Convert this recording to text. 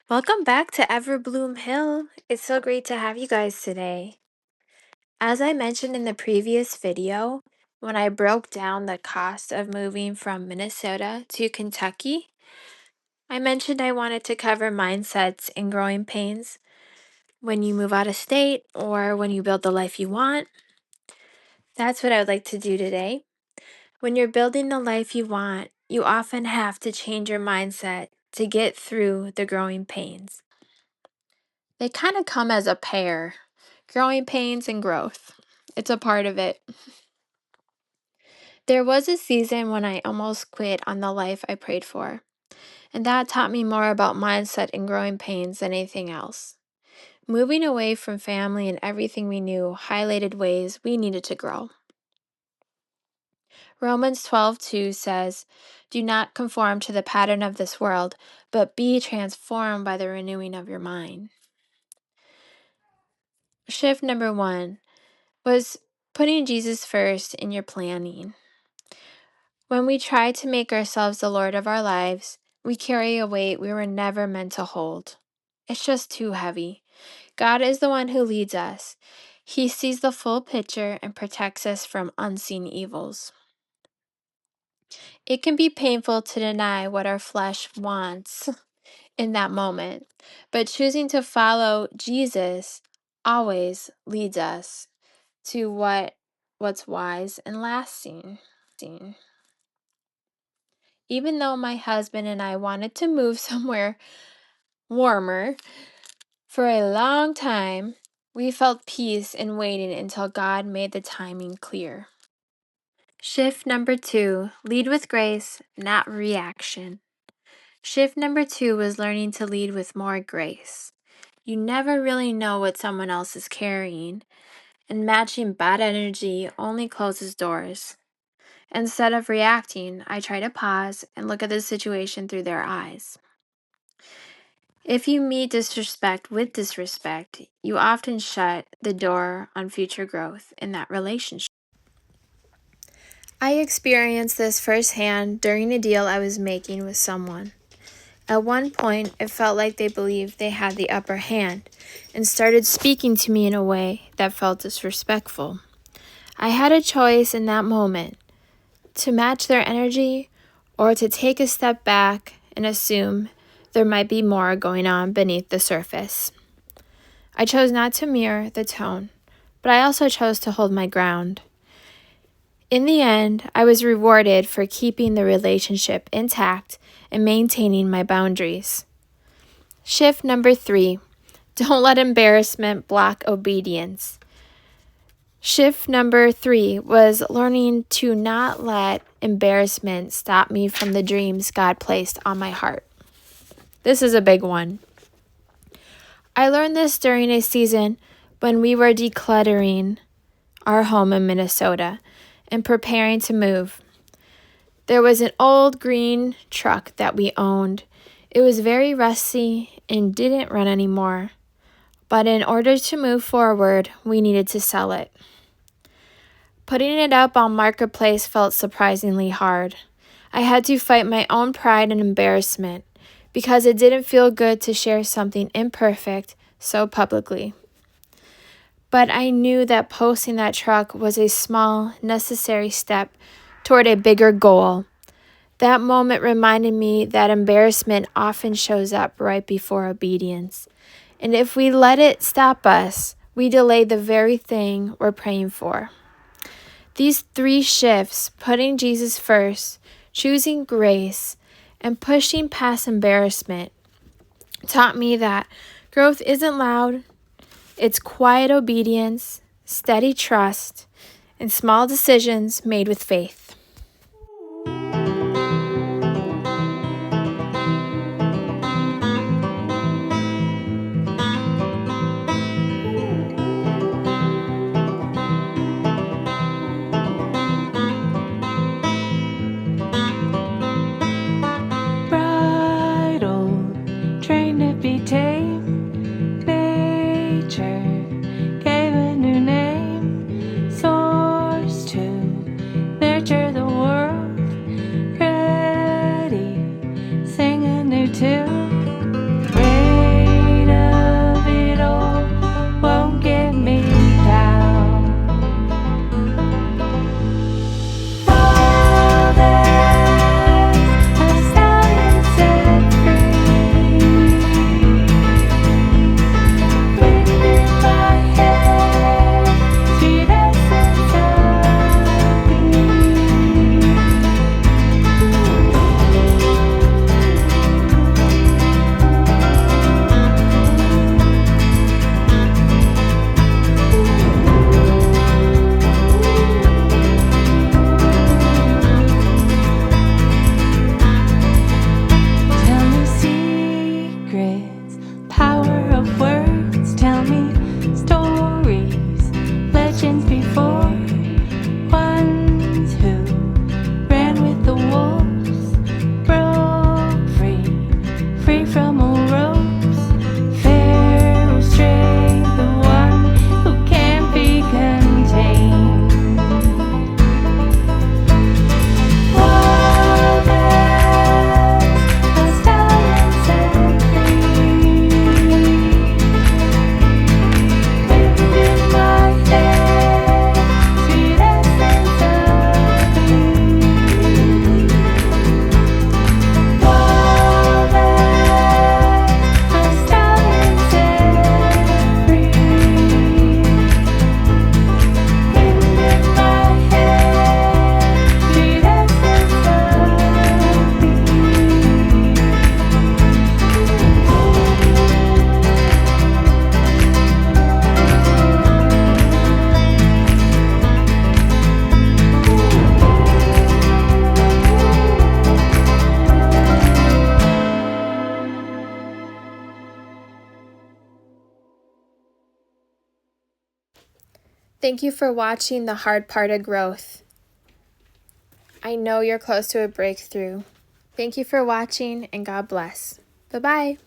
Welcome back to Everbloom Hill. It's so great to have you guys today. As I mentioned in the previous video, when I broke down the cost of moving from Minnesota to Kentucky, I mentioned I wanted to cover mindsets and growing pains when you move out of state or when you build the life you want. That's what I would like to do today. When you're building the life you want, you often have to change your mindset to get through the growing pains. They kind of come as a pair, growing pains and growth. It's a part of it. There was a season when I almost quit on the life I prayed for, and that taught me more about mindset and growing pains than anything else. Moving away from family and everything we knew highlighted ways we needed to grow. Romans 12:2 says, "Do not conform to the pattern of this world, but be transformed by the renewing of your mind." Shift number 1 was putting Jesus first in your planning. When we try to make ourselves the Lord of our lives, we carry a weight we were never meant to hold. It's just too heavy. God is the one who leads us. He sees the full picture and protects us from unseen evils. It can be painful to deny what our flesh wants in that moment, but choosing to follow Jesus always leads us to what's wise and lasting. Even though my husband and I wanted to move somewhere warmer for a long time, we felt peace in waiting until God made the timing clear. Shift number 2, lead with grace, not reaction. Shift number 2 was learning to lead with more grace. You never really know what someone else is carrying, and matching bad energy only closes doors. Instead of reacting, I try to pause and look at the situation through their eyes. If you meet disrespect with disrespect, you often shut the door on future growth in that relationship. I experienced this firsthand during a deal I was making with someone. At one point, it felt like they believed they had the upper hand and started speaking to me in a way that felt disrespectful. I had a choice in that moment to match their energy or to take a step back and assume there might be more going on beneath the surface. I chose not to mirror the tone, but I also chose to hold my ground. In the end, I was rewarded for keeping the relationship intact and maintaining my boundaries. Shift number 3, don't let embarrassment block obedience. Shift number 3 was learning to not let embarrassment stop me from the dreams God placed on my heart. This is a big one. I learned this during a season when we were decluttering our home in Minnesota and preparing to move. There was an old green truck that we owned. It was very rusty and didn't run anymore. But in order to move forward, we needed to sell it. Putting it up on Marketplace felt surprisingly hard. I had to fight my own pride and embarrassment because it didn't feel good to share something imperfect so publicly. But I knew that posting that truck was a small, necessary step toward a bigger goal. That moment reminded me that embarrassment often shows up right before obedience. And if we let it stop us, we delay the very thing we're praying for. These 3 shifts, putting Jesus first, choosing grace, and pushing past embarrassment, taught me that growth isn't loud. It's quiet obedience, steady trust, and small decisions made with faith. Bridle, trained to be tame. Nature gave a new name. Source to nurture the world. Ready, sing a new tune. secrets, power of words. Tell me stories, legends before. Ones who ran with the wolves, broke free from all ropes. Pharaoh's strength, the one who can't be contained. Wild as a stallion set free. Wind in my hair, sweet essence of me. Wild as a stallion set free. Wind in my hair, sweet essence of me. Thank you for watching The Hard Part of Growth. I know you're close to a breakthrough. Thank you for watching, and God bless. Bye-bye.